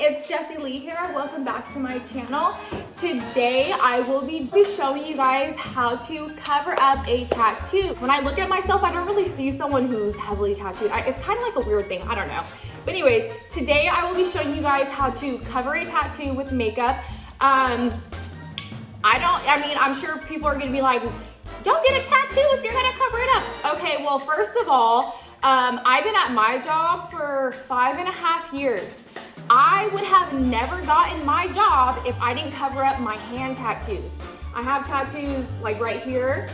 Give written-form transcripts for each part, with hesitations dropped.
it's Jessie Lee here. Welcome back to my channel. Today I will be showing you guys how to cover up a tattoo. When I look at myself, I don't really see someone who's heavily tattooed. It's kind of like a weird thing, I don't know. But anyways, today I will be showing you guys how to cover a tattoo with makeup. I'm sure people are gonna be like, don't get a tattoo if you're gonna cover it up. Okay, well, first of all, I've been at my job for 5.5 years. I would have never gotten my job if I didn't cover up my hand tattoos. I have tattoos like right here,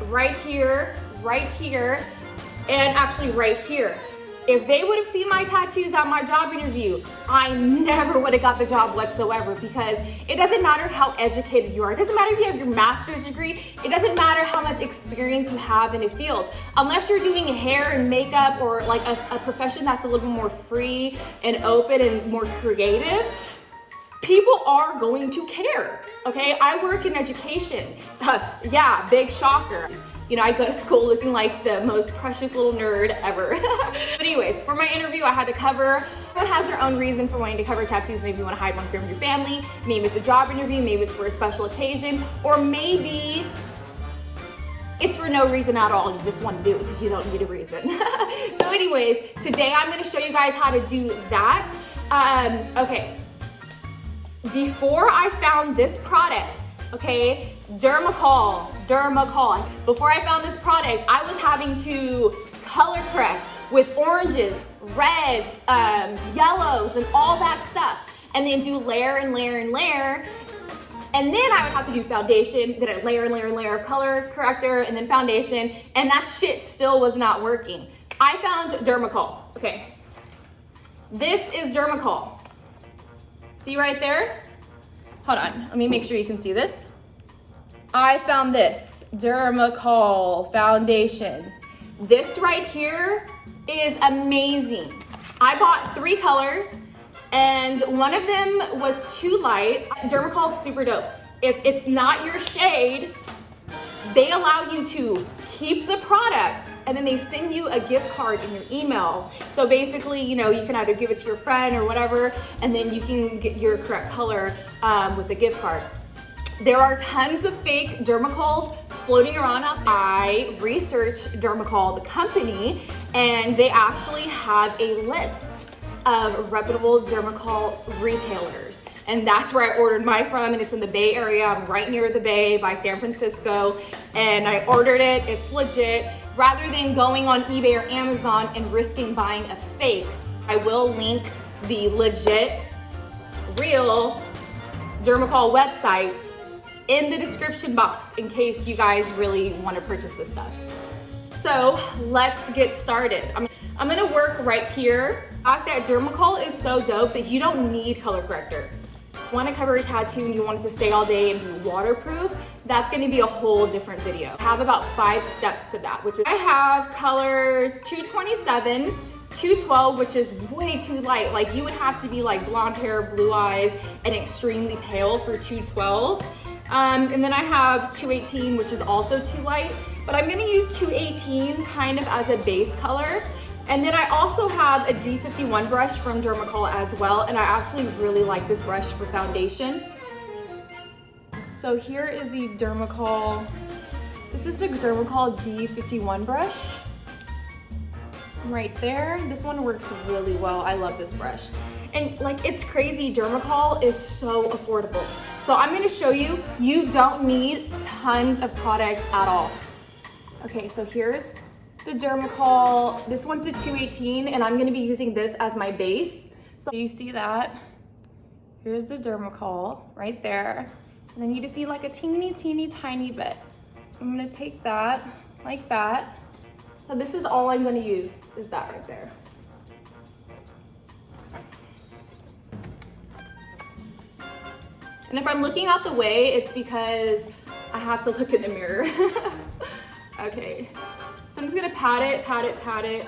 right here, right here, and actually right here. If they would have seen my tattoos at my job interview, I never would have got the job whatsoever, because it doesn't matter how educated you are. It doesn't matter if you have your master's degree. It doesn't matter how much experience you have in a field. Unless you're doing hair and makeup or like a profession that's a little bit more free and open and more creative, people are going to care, okay? I work in education. Yeah, big shocker. You know, I go to school looking like the most precious little nerd ever. But anyways, for my interview, I had to cover. Everyone has their own reason for wanting to cover tattoos. Maybe you want to hide one from your family. Maybe it's a job interview. Maybe it's for a special occasion. Or maybe it's for no reason at all. You just want to do it because you don't need a reason. So anyways, today I'm going to show you guys how to do that. Okay. Before I found this product, okay, Dermacol. Before I found this product, I was having to color correct with oranges, reds, yellows, and all that stuff. And then do layer and layer and layer. And then I would have to do foundation, then I'd layer and layer and layer, color corrector, and then foundation. And that shit still was not working. I found Dermacol. Okay. This is Dermacol. See right there? Hold on, let me make sure you can see this. I found this Dermacol foundation. This right here is amazing. I bought 3 colors and one of them was too light. Dermacol is super dope. If it's not your shade, they allow you to keep the product and then they send you a gift card in your email. So basically, you know, you can either give it to your friend or whatever, and then you can get your correct color with the gift card. There are tons of fake Dermacols floating around out there. I researched Dermacol, the company, and they actually have a list of reputable Dermacol retailers. And that's where I ordered mine from, and it's in the Bay Area. I'm right near the Bay by San Francisco, and I ordered it. It's legit. Rather than going on eBay or Amazon and risking buying a fake, I will link the legit, real Dermacol website in the description box in case you guys really want to purchase this stuff. So let's get started. I'm gonna work right here. The fact that Dermacol is so dope that you don't need color corrector. If you want to cover a tattoo and you want it to stay all day and be waterproof, that's going to be a whole different video. I have about 5 steps to that, which is I have colors 227, 212, which is way too light. Like you would have to be like blonde hair, blue eyes, and extremely pale for 212. And then I have 218, which is also too light, but I'm going to use 218 kind of as a base color. And then I also have a D51 brush from Dermacol as well, and I actually really like this brush for foundation. So here is the Dermacol. This is the Dermacol D51 brush. Right there. This one works really well. I love this brush. And like, it's crazy, Dermacol is so affordable. So I'm gonna show you, you don't need tons of product at all. Okay, so here's the Dermacol. This one's a 218, and I'm gonna be using this as my base. So you see that? Here's the Dermacol right there. And then you just see like a teeny tiny bit. So I'm gonna take that like that. So this is all I'm gonna use, is that right there. And if I'm looking out the way, it's because I have to look in the mirror. Okay. So I'm just gonna pat it.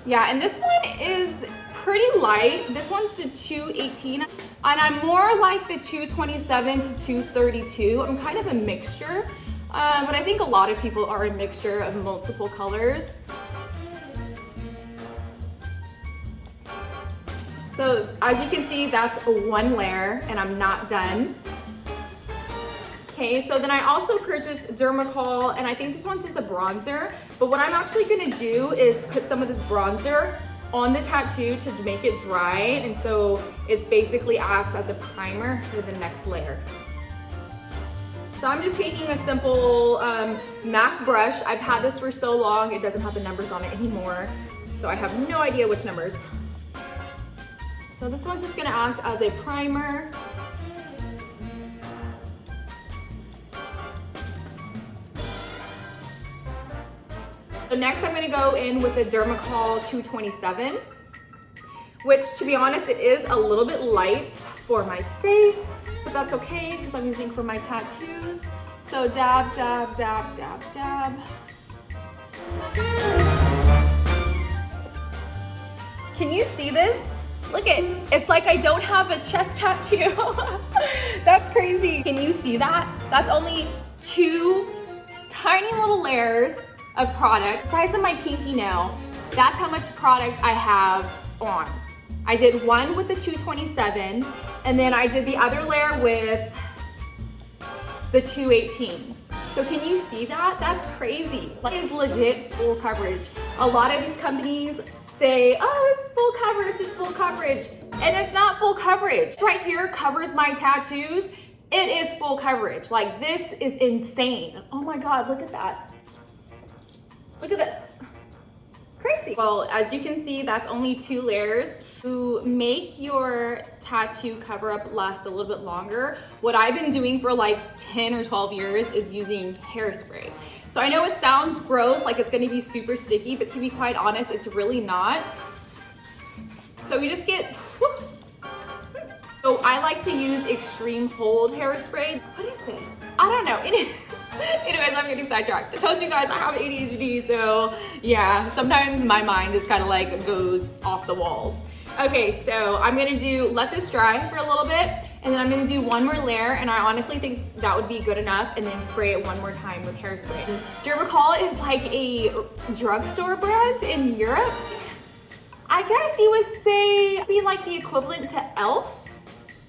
Yeah, and this one is pretty light. This one's the 218, and I'm more like the 227 to 232. I'm kind of a mixture, but I think a lot of people are a mixture of multiple colors. So as you can see, that's one layer and I'm not done. Okay, so then I also purchased Dermacol, and I think this one's just a bronzer, but what I'm actually gonna do is put some of this bronzer on the tattoo to make it dry, and so it's basically acts as a primer for the next layer. So I'm just taking a simple MAC brush. I've had this for so long, it doesn't have the numbers on it anymore, so I have no idea which numbers. So this one's just gonna act as a primer. So next I'm gonna go in with the Dermacol 227, which to be honest, it is a little bit light for my face, but that's okay because I'm using for my tattoos. So dab, dab, dab, dab, dab. Can you see this? Look at, it's like I don't have a chest tattoo. That's crazy. Can you see that? That's only 2 tiny little layers of product, the size of my pinky nail. That's how much product I have on. I did one with the 227, and then I did the other layer with the 218. So can you see that? That's crazy. Like, it's legit full coverage. A lot of these companies say, oh, it's full coverage, it's full coverage. And it's not full coverage. Right here covers my tattoos. It is full coverage. Like, this is insane. Oh my God, look at that. Look at this, crazy. Well, as you can see, that's only 2 layers. To make your tattoo cover up last a little bit longer, what I've been doing for like 10 or 12 years is using hairspray. So I know it sounds gross, like it's gonna be super sticky, but to be quite honest, it's really not. So we just get, so I like to use Extreme Hold hairspray. What is it? I don't know. Anyways, I'm getting sidetracked. I told you guys I have ADHD, so yeah, sometimes my mind just kind of like goes off the walls. Okay, so I'm gonna let this dry for a little bit, and then I'm gonna do one more layer, and I honestly think that would be good enough, and then spray it one more time with hairspray. Dermacol is like a drugstore brand in Europe. I guess you would say be like the equivalent to e.l.f.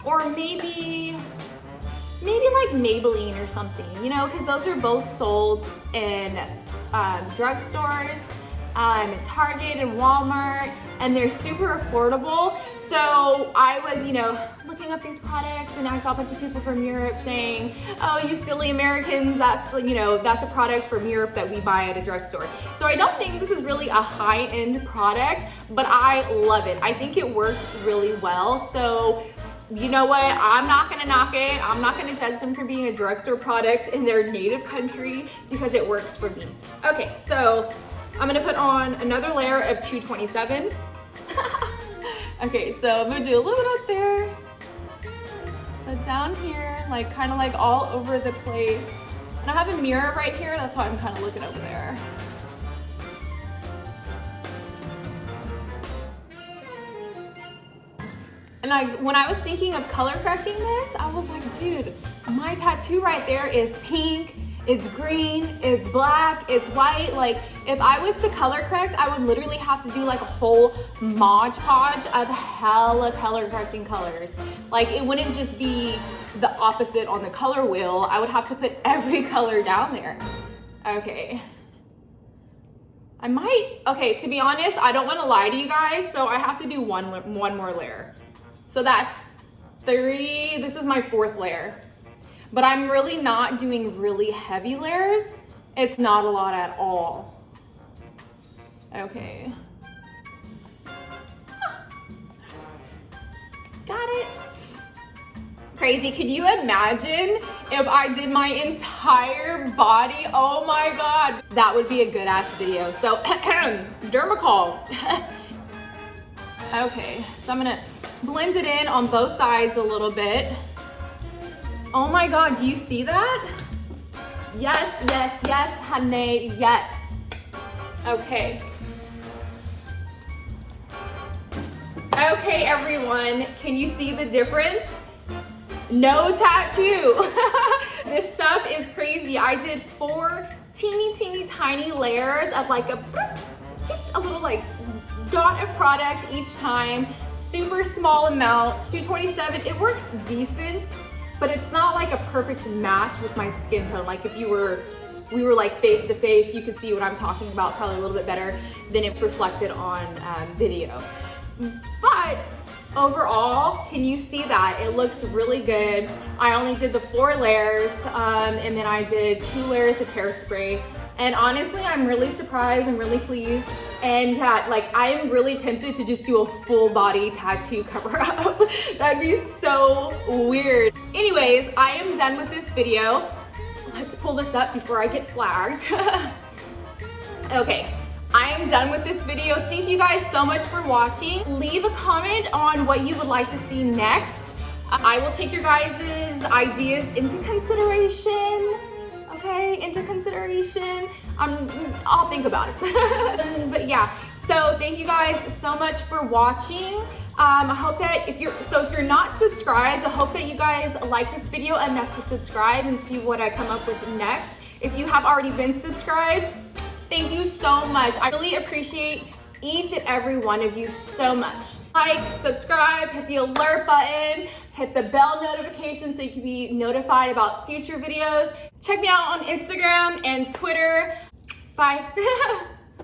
or maybe like Maybelline or something, you know, because those are both sold in drugstores, Target and Walmart, and they're super affordable. So I was, you know, looking up these products, and I saw a bunch of people from Europe saying, oh, you silly Americans, that's, you know, that's a product from Europe that we buy at a drugstore. So I don't think this is really a high-end product, but I love it. I think it works really well. So you know what? I'm not gonna knock it. I'm not gonna judge them for being a drugstore product in their native country because it works for me. Okay, so I'm gonna put on another layer of 227. Okay, so I'm gonna do a little bit up there. So down here, like kind of like all over the place. And I have a mirror right here, that's why I'm kind of looking over there. And when I was thinking of color correcting this, I was like, dude, my tattoo right there is pink, it's green, it's black, it's white. Like, if I was to color correct, I would literally have to do like a whole Mod Podge of hella color correcting colors. Like, it wouldn't just be the opposite on the color wheel. I would have to put every color down there. Okay. Okay, to be honest, I don't want to lie to you guys, so I have to do one more layer. So that's 3, this is my 4th layer. But I'm really not doing really heavy layers. It's not a lot at all. Okay. Got it. Crazy, could you imagine if I did my entire body? Oh my God, that would be a good ass video. So, Dermacol. Okay, so I'm gonna blend it in on both sides a little bit. Oh my God, do you see that? Yes, yes, yes, honey, yes. Okay. Okay, everyone, can you see the difference? No tattoo. This stuff is crazy. I did 4 teeny tiny layers of like a little like dot of product each time, super small amount. 227, it works decent, but it's not like a perfect match with my skin tone. Like if we were like face to face, you could see what I'm talking about probably a little bit better than it's reflected on video. But overall, can you see that? It looks really good. I only did the 4 layers, and then I did 2 layers of hairspray. And honestly, I'm really surprised, I'm really pleased. And yeah, like I'm really tempted to just do a full body tattoo cover up. That'd be so weird. Anyways, I am done with this video. Let's pull this up before I get flagged. Okay, I am done with this video. Thank you guys so much for watching. Leave a comment on what you would like to see next. I will take your guys' ideas into consideration. Okay, into consideration. I'll think about it. But yeah, so thank you guys so much for watching. I hope that if you're not subscribed, I hope that you guys like this video enough to subscribe and see what I come up with next. If you have already been subscribed, thank you so much. I really appreciate each and every one of you so much. Like, subscribe, hit the alert button, hit the bell notification so you can be notified about future videos. Check me out on Instagram and Twitter. Bye.